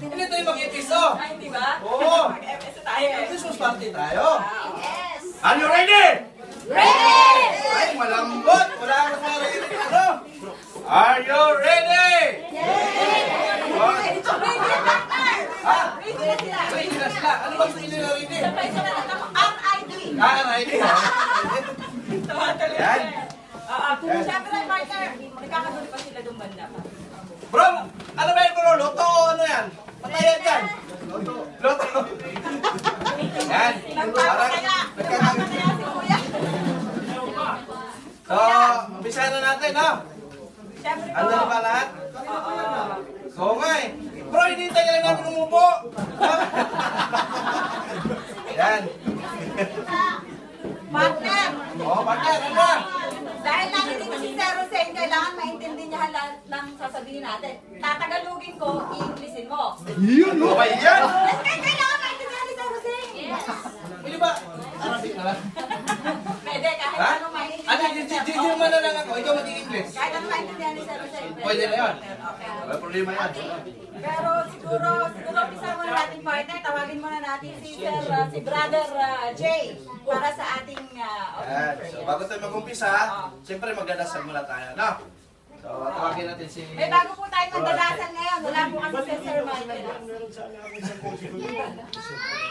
Hindi tayo mag-episo. Ay, di ba? Oo. Mag-episo tayo. Christmas party tayo. Yes! Are you ready? Ready! Ay, malambot. Wala akong narinig. Ano? Are you ready? Ha? Ready na sila. Ano ba sila ready? RID. RID ha? Yan. Siyempre, partner, nagkakagulo pa sila doon banda. Bro, ano ba yun bro? Loto o ano yan? Patayan dyan. Loto. Yan. Nagpapakaya si Kuya. So, umpisa na natin, ha? Siyempre po. Ano na ba lahat? Oo nga eh. Bro, hindi tayo lang namin umupo. Yan. Partner, Oo, partner, ano ba? dahil natin dito si Sir Hussein, kailangan maintindihan lahat ng sasabihin natin. Tatagalugin ko, i-Englishin mo. Yun, no? Ba yan? Kailangan maintindihan ni Sir Hussein. Pwede ba? Arabic na lang. Pwede, kahit Ha? ano maintindihan Ano, ni Sir hindi mo na lang ako. Ikaw mag-English. Kahit ano maintindihan ni Sir Hussein. Pwede na yun. Okay. Wala problema yan. Pero siguro umpisa muna natin partner, tawagin muna natin si Sir, si Brother Jay para sa ating Yan. So, bago tayo mag-umpisa, siyempre magdadasal muna tayo, no? So, tawagin natin si... May bago po tayong magdadasan ngayon. Wala po kasi si Sir Michael.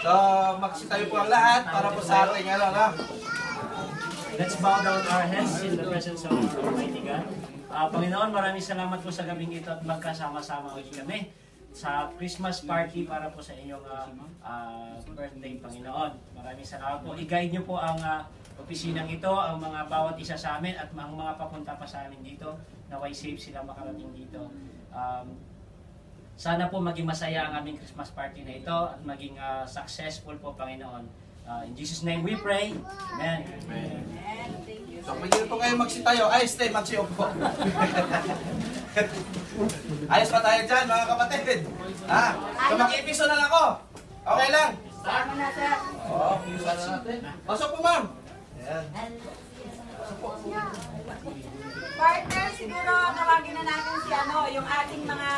So, maksi tayo po ang lahat para po sa ating ano, no? Let's bow down our heads in the presence of our Almighty God. Panginoon, maraming salamat po sa gabing ito at magkasama-sama ulit kami sa Christmas party para po sa inyong birthday, Panginoon. Maraming salamat po. I-guide niyo po ang opisinang ito, ang mga bawat isa sa amin at ang mga papunta pa sa amin dito. Naway safe sila makarating dito. Sana po maging masaya ang aming Christmas party na ito at maging successful po, Panginoon. In Jesus' name we pray. Amen. Amen. So, magiging po kayo magsi tayo. Ay, stay, magsi po. Ayos pa tayo dyan, mga kapatid. Ha? So, mag-episo na lang ako. Okay lang? Sama na, Sir. Oo, episo na natin. Pasok po, ma'am. Ayan. Partner, siguro tawagin na natin si yung ating mga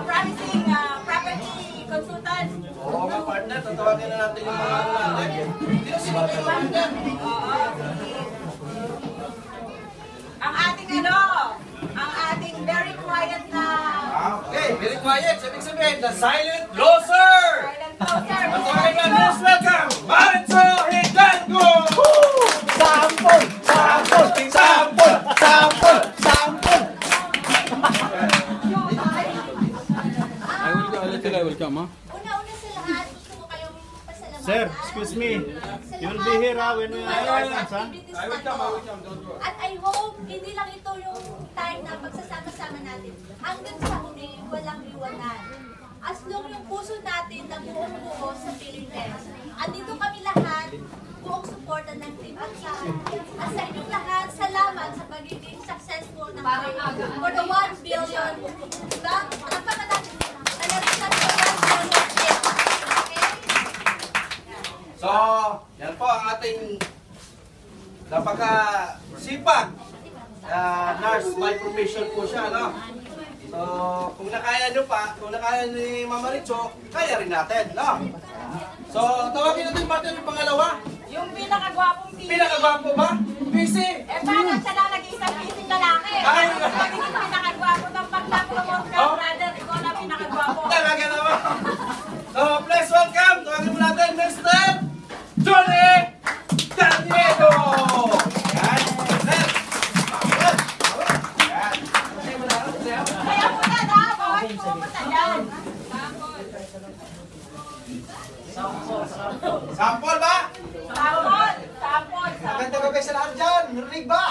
promising property consultants. Oo nga, partner. Tatawagin na natin yung mga ano natin. Dito si partner. Oo, sige. Ang ating very quiet na Okay, very quiet. Sabihin sabihin, the silent loser. silent closer. Tatawagin na, most welcome, Maritza Hidalgo! Sampol! Sampol! Sampol! Sampol! Sampol! I will come, ha? Una-una sa lahat, gusto ko kayong pasalamatan. Sir, excuse me. You'll be here when we are present, ha? I will come, don't worry. At I hope, hindi lang ito yung time na pagsasama-sama natin. Hanggang sa huli, walang iwanan. As long yung puso natin na buong-buo sa Pilipinas. At dito kami lahat, buong suporta ng team. At sa inyong lahat, salamat sa pagiging successful ng for the 1 billion. Diba? Palakpakan natin. Talagang sa 1 billion. Okay? So, yan po ang ating napaka-sipag. Nurse by profession po siya, no? So, kung nakaya nyo pa, kung nakaya ni Mama Richo, kaya rin natin, no? So, tawagin natin partner yung pangalawa. Yung pinakagwapong PC. Pinakagwapo ba? PC! Eh, bakit siya lang nag-iisang PC lalaki? Ay! Sabi yung pinakagwapo ng pagka-promote ka, Oh. brother. Ikaw na pinakagwapo. Talaga naman! So, please welcome, tawagin mo natin, Mr. Johnny Daniego! Yan! Yan! Yan! Kaya po na, bawat pumunta dyan. Sample ba? Sample. Sample. Maganda ba kayo sa lahat dyan? Narinig ba?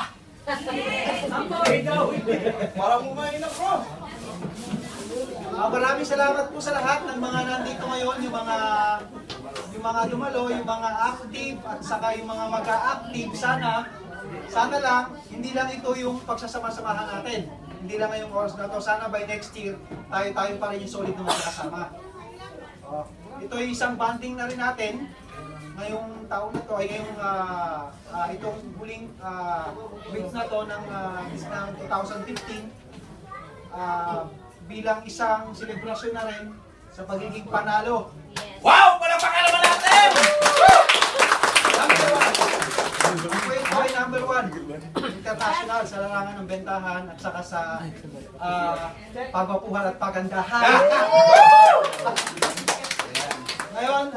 Parang umainap ko. Maraming salamat po sa lahat ng mga nandito ngayon, yung mga dumalo, yung mga active at saka yung mga mag-a-active. Sana lang, hindi lang ito yung pagsasama-samahan natin. Hindi lang ngayong oras na to. Sana by next year, tayo pa rin yung solid na magkakasama. Ito ay isang banding na rin natin ngayong taon na to ay ngayong itong huling weeks na to ng 2015 bilang isang selebrasyon na rin sa pagiging panalo. Wow! Palakpakan naman natin! Number 1. Ang quaint boy number 1. International sa larangan ng bentahan at saka sa pagwapuhan at pagandahan. Ngayon,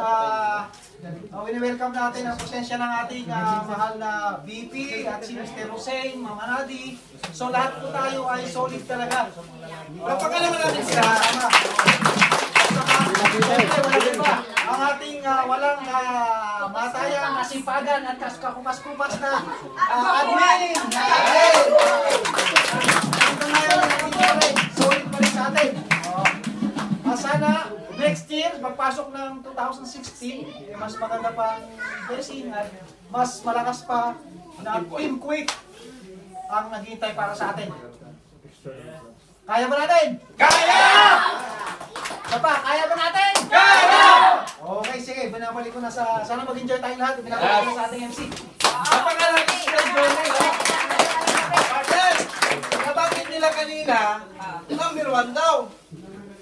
wini-welcome natin ang presensya ng ating mahal na VP at si Mr. Hussein, Mama Nadi. So lahat po tayo ay solid talaga. Palakpakan naman natin sila. Siyempre, wala din ba? Ang ating walang matayang kasipagan at kakupas-kupas na admin. Hanggang ngayon, solid pa rin sa atin. Sana next year, pagpasok ng 2016, mas maganda pang blessing at mas malakas pa na Team Quick ang naghihintay para sa atin. Kaya ba natin? Kaya! Kaya ba natin? Kaya! Okay, sige. Binabalik ko na sa... Sana mag-enjoy tayong lahat. Binabalik ko na sa ating MC. Palakpakan natin sila, Johnny. Partner, nabanggit nila kanina, number 1 daw.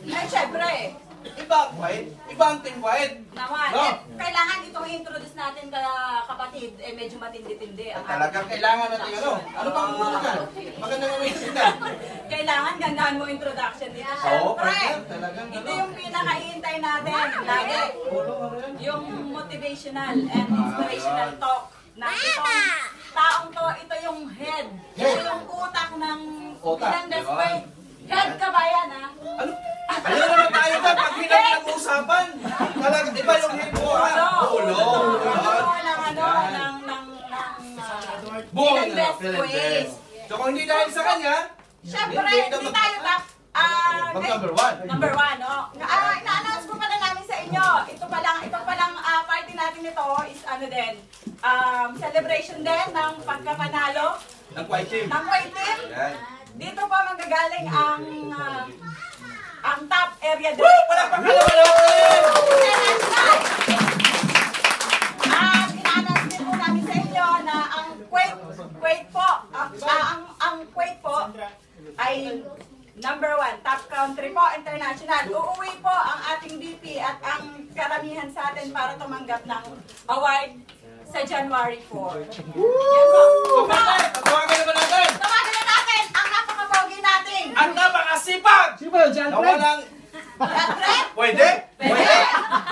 Ay, syempre. Iba ang white, iba ang team white. Naman. No. Kailangan itong introduce natin kaya kapatid, medyo matindi-tindi. Ang Talagang kailangan natin ano bang mga maganda nga maintindihan. Kailangan gandaan mo introduction dito. Oo, Siyempre, partner, talagang ito yung pinakahihintay natin. Lagi. Yung motivational and inspirational talk na itong taong to, ito yung head. Ito yung utak ng ilang desperate. Head ka ba yan, ha? Ano naman tayo dyan, pag pinag-usapan, talagang iba yung head mo, ha? Ulo. Buong best ways. So kung hindi dahil sa kanya, Siyempre, hindi tayo number 1. Number 1, no? Ina-announce ko pala namin sa inyo. Ito palang party natin ito is ano din, celebration din ng pagkapanalo Ng white team. ng white team. Yan. Dito po manggagaling ang top area din. Woo! Palakpakan naman natin! At ina-announce din po namin sa inyo na ang Kuwait po, ang Kuwait po ay number 1, top country po, international. Uuwi po ang ating VP at ang karamihan sa atin para tumanggap ng award sa January 4. Yan po. Tawagan naman natin! Tawagan na natin ang napakapogi natin. Ang napakasipag! Na walang... Red? Pwede? Pwede?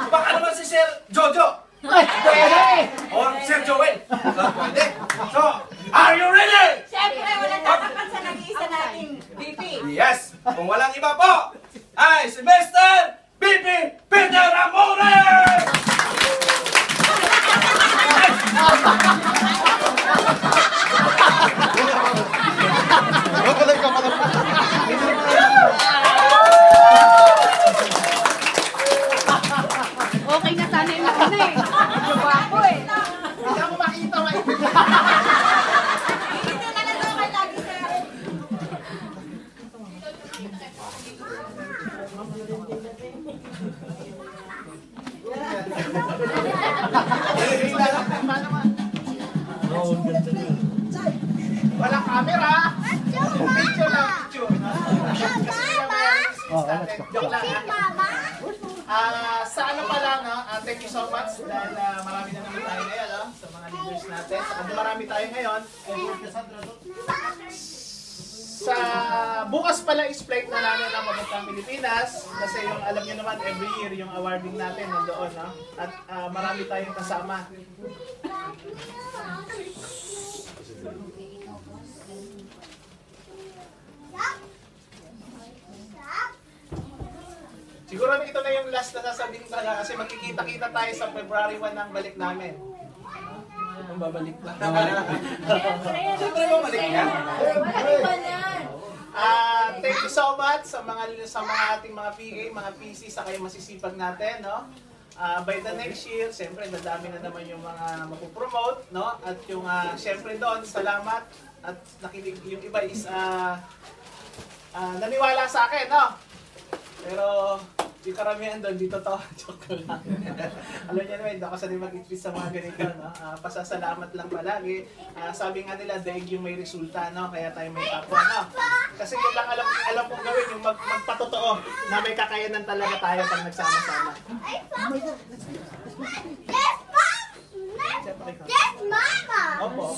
Baka naman si Sir Jojo. Pwede! Or Sir Joel. Pwede. So, are you ready? Siyempre, walang tatapat sa nag-iisa nating VP. Yes! Kung walang iba po, ay si Mr. BP Peter Amore! Okay na sana yung ano eh. Guwapo eh. Hindi ako makita, Hindi na lang daw kayo lagi sa... Walang camera. Picture lang, picture. Joke lang. Sa ano pala, no? Thank you so much dahil marami na naman tayo ngayon, no? Sa mga leaders natin. Sa marami tayo ngayon. Sa bukas pala is flight na namin ng Papuntang Pilipinas kasi yung alam niyo naman every year yung awarding natin nandoon, no? At marami tayong kasama. Siguro ito na yung last na sasabihin ko na kasi magkikita-kita tayo sa February 1 ng balik namin. Kung babalik ba? Siyempre bumalik yan. Thank you so much sa mga ating mga PA, mga PC sa kayo masisipag natin, no? By the next year, siyempre dadami na naman yung mga mapupromote, no? At yung siyempre doon, salamat at nakinig yung iba is naniwala sa akin, no? Pero yung karamihan doon, dito to, joke lang. Alam niyo naman, hindi ako sanay mag-itwist sa mga ganito, no? Pasasalamat lang palagi. Sabi nga nila, daig yung may resulta, no? Kaya tayo may kapwa, no? Kasi yun lang alam kong gawin, yung magpatotoo na may kakayanan talaga tayo pag nagsama-sama. Yes, Mom! Yes, Mama! Opo.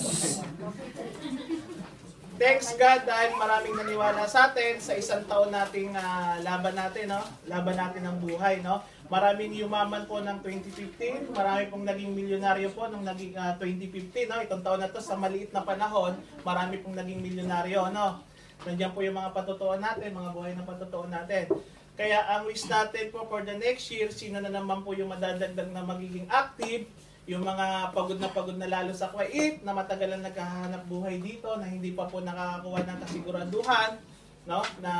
Thanks God dahil maraming naniwala sa atin sa isang taon nating laban natin, no? Laban natin ng buhay, no? Maraming yumaman po ng 2015, marami pong naging milyonaryo po nung naging 2015, no? Itong taon na to sa maliit na panahon, marami pong naging milyonaryo, no? Nandiyan po yung mga patutuan natin, mga buhay na patutuan natin. Kaya ang wish natin po for the next year, sino na naman po yung madadagdag na magiging active, yung mga pagod na lalo sa Kuwait, na matagal na naghahanap buhay dito, na hindi pa po nakakakuha ng kasiguraduhan, no? Na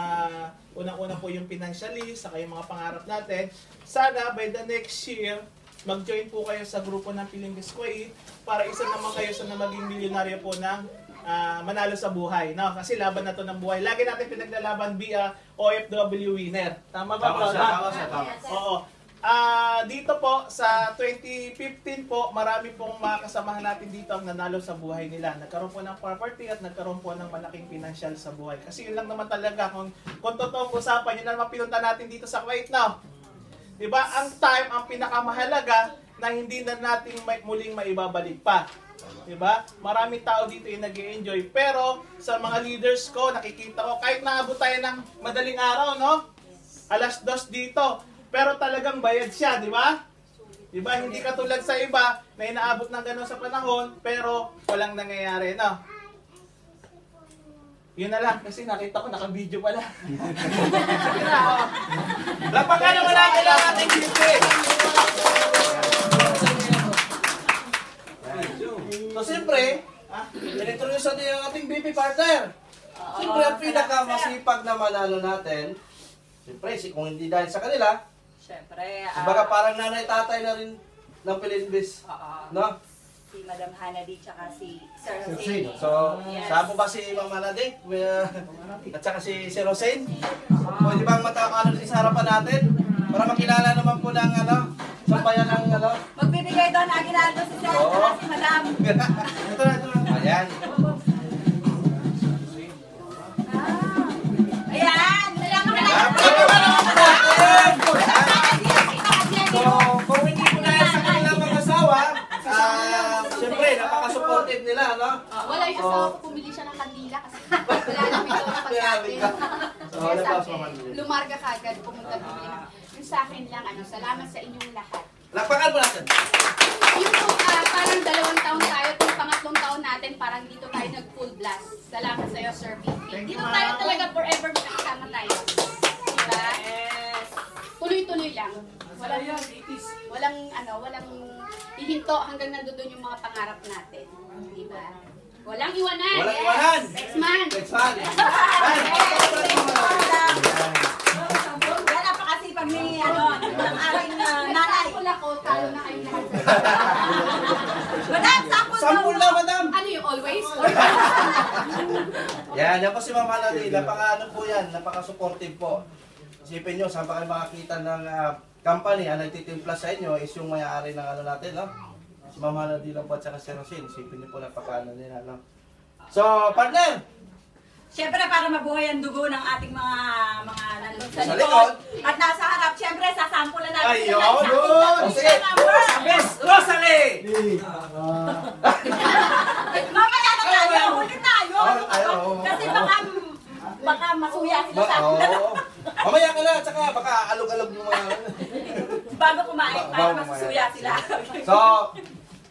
unang-una po yung financially, saka yung mga pangarap natin. Sana by the next year, mag-join po kayo sa grupo ng Pilinggis Kuwait para isa naman kayo sa na maging milyonaryo po ng manalo sa buhay, no? Kasi laban na to ng buhay. Lagi natin pinaglalaban via OFW winner. Tama ba? Tama siya. Oo. Dito po sa 2015 po, marami pong mga kasamahan natin dito ang nanalo sa buhay nila. Nagkaroon po ng property at nagkaroon po ng malaking financial sa buhay. Kasi yun lang naman talaga kung totoong usapan, yun na naman pinunta natin dito sa Kuwait now. Diba? Ang time, ang pinakamahalaga na hindi na natin muling maibabalik pa. Diba? Maraming tao dito yung nag-i-enjoy. Pero sa mga leaders ko, nakikita ko, kahit naabot tayo ng madaling araw, no? Alas 2 dito. Pero talagang bayad siya, di ba? Di ba? Hindi katulad sa iba na inaabot ng gano'n sa panahon, pero walang nangyayari, no? Yun na lang, kasi nakita ko, naka-video pala. Lapakan naman natin ang ating BP! So, siyempre, in-introduce natin yung ating BP partner. Siyempre, ang pinakamasipag na manalo natin, siyempre, kung hindi dahil sa kanila, Siyempre, baga parang nanay-tatay na rin ng Pilingbis. No? si Madam Hanadi tsaka si Sir Jose. So, Yes. saan po ba si Ma'am Hanadi? At saka si Sir Hossein? Pwede bang matakalan sa harapan natin? Para makilala naman po ng sambayan ng Magbibigay doon ng aginaldo si Sir Oo. at si Madam. Ito na. Ayan. Ayan! Salamat ka So, kung hindi po dahil sa kanilang mag-asawa, siyempre, napaka-supportive nila, no? Wala yung asawa ko, pumili siya ng kandila kasi wala namin ito na pagkain. So, Kaya wala pa sabi, sa Manila. lumarga ka agad, pumunta bumili na. Yung sa akin lang, salamat sa inyong lahat. Lakpakan mo natin. Yung parang 2 taon tayo, itong pangatlong taon natin, parang dito tayo nag-full blast. Salamat sa iyo, Sir Vicky. Dito tayo talaga forever magkakasama tayo. Diba? Yes! Tuloy-tuloy lang. Walang hihinto hanggang nandoon yung mga pangarap natin. Diba? Walang iwanan. Walang iwanan. Next man. Next one. Yan, napakasipag ni ng aking nanay. Pula ko, talo na kayo lahat. Madam, Sampul na, madam. Ano yung always? Yan po si Ma'am Hanadi. Napaka-ano po yan, napaka-supportive po. Isipin nyo, saan pa kayo makakita ng company ang nagtitimpla sa inyo is yung may-ari ng natin, no? Si Ma'am Hanadi lang po at saka si Rosin. Isipin nyo po napaka-ano nila, no? So, partner! Siyempre, para mabuhay ang dugo ng ating mga nandun sa Sa likod. likod. At nasa harap, siyempre, sasampulan natin Ayun, sila sa doon. ating Sige. number. Miss Rosalie! Mamaya na tayo, huli tayo. oo. Kasi baka masuya sila sa atin. Oo. Mamaya ka na, at saka baka alog-alog yung mga... Bago kumain, para Bago kumain. masusuya sila. So,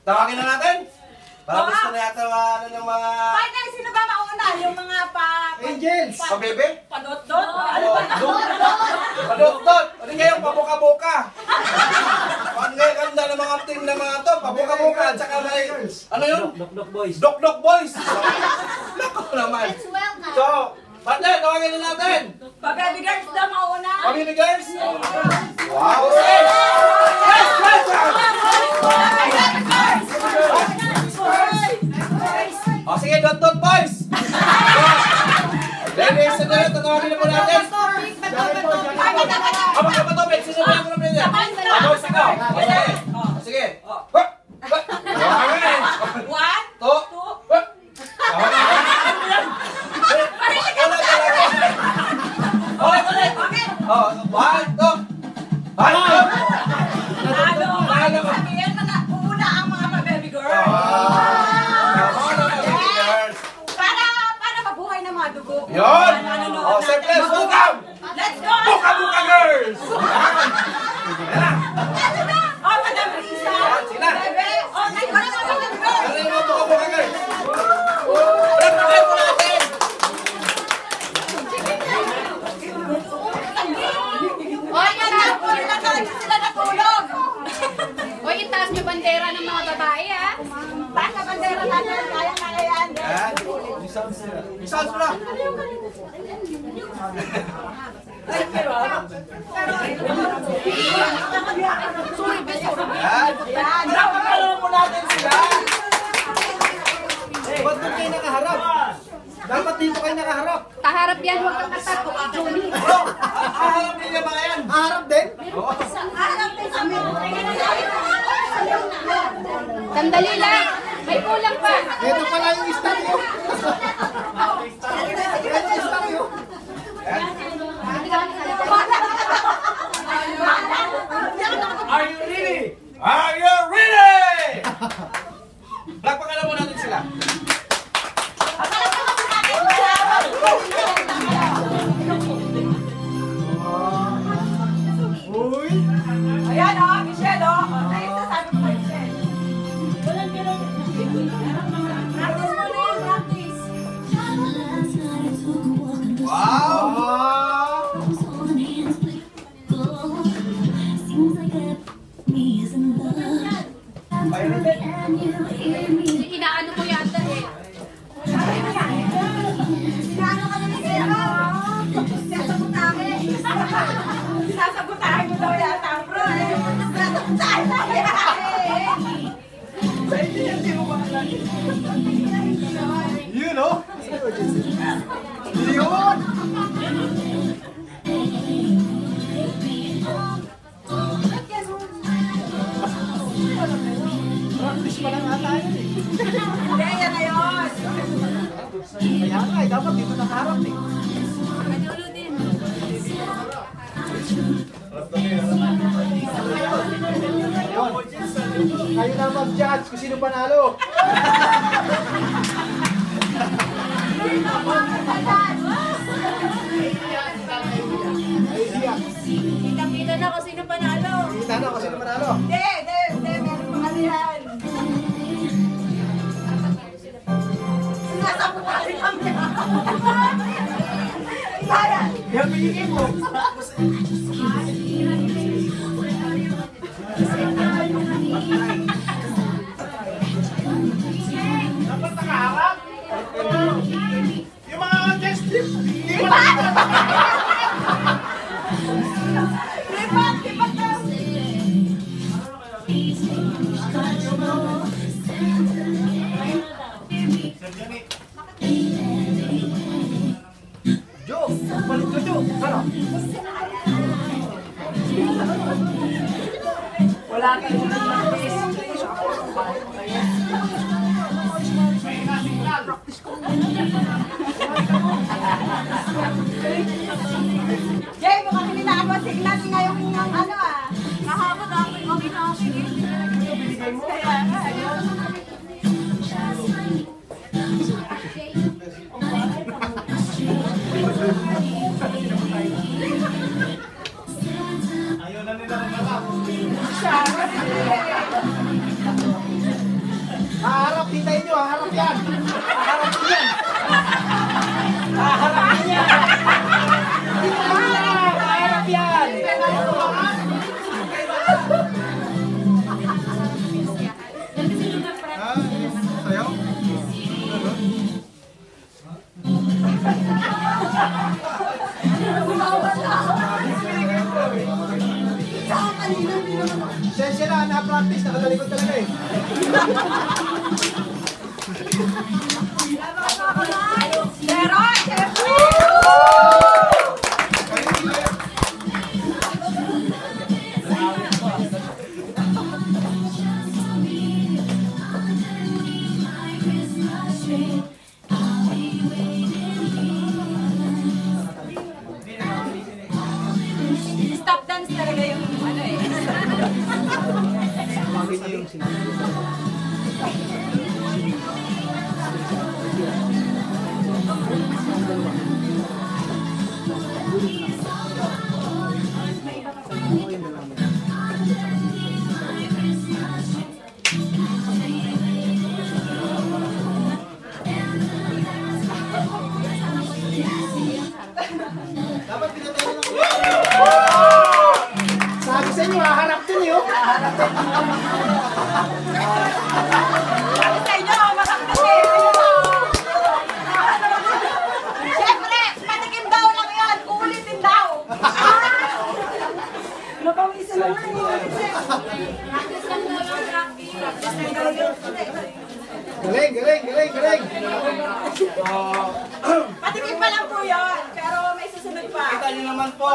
tawagin na natin. Para gusto na yata ng mga... Partner, sino ba mauna? Yung mga Angels! Pabebe? Padot-dot? Ano ba? Padot-dot! Ano ngayon, pabuka-buka? Ano ngayon, ganda ng mga team na mga to, pabuka-buka, at saka may... Ano yun? Knock boys. Dok-dok boys! Lako naman. It's well na. So, partner, tawagin na natin. Pa-baby girls daw mauna. Pamili girls? Wow! Yes! O sige, dot-dot boys! Ladies and gentlemen, tatawagin na po natin. Abang kapatobit, si ko. Sige. One, To. two. Okay. Oh, 1, 2. Ano? Sabihin mo na, una ang mga baby girl. Para mabuhay ng mga dugo. Yun! Nanonood Oh, natin. simple, bukam! Let's go! Buka girls! Oh, Madam Risa! Sige na. Bebe! Oh, naiwan na mga baby girl! Ano yung mga buka girls? Prepare po natin! Oh, yan na! Sila natulog! Hoy, itaas niyo bandera ng mga babae, ha? Taas na bandera natin. Kaya yan. Yan. Sounds mo na. Yan. Napakalaman po natin sila! Ba't doon kayo nakaharap? Dapat dito kayo nakaharap. Taharap yan, huwag kang katak. Johnny. Aharap nila ba yan? Harap din? Sandali lang. May kulang pa. Ito pala yung istoryo. Ito yung istoryo. Are you ready? Are you ready? Lakpakan mo natin sila. Ayan o, Michelle o. Ay, sasabi ko kay Michelle. Practice mo na yun, practice. Inaano mo yata eh. Ano ka na Michelle o? Sasabutahin. Sasabutahin mo daw yata ang bro eh. Sasabutahin mo Yun, oh. Yun. Practice pa lang ata yun eh. Hindi, yan na yun. Kaya nga eh, dapat dito nakaharap eh. Ayun. Kayo na mag-judge kung sino panalo. Kitang-kita na kung sino panalo. Kita na kung sino panalo. Hindi, meron pa ano yan. Sasabutahin kami. Bayan. Yan pinigin mo. Dapat nakaharap. Yung mga guest trip. Lipat daw. Jo, balik ko Jo. Ano? Wala ka rin practice. Jay, mukhang hindi na ako signal ngayong ano ah. Kahapon ako yung okay. Kaya nga, ayun. Ayaw na nila maglalak. Haharap, hintayin nyo. Haharap yan. Haharap yan. Haharap yan. Haharap yan. Sayaw? Sensya na, na-practice. Nakatalikod talaga eh. Pero, syempre! Napawisan na nga Practice lang daw yung practice. Galing, galing, galing, galing. Patikim pa lang po yun, pero may susunod pa. Kita nyo naman po,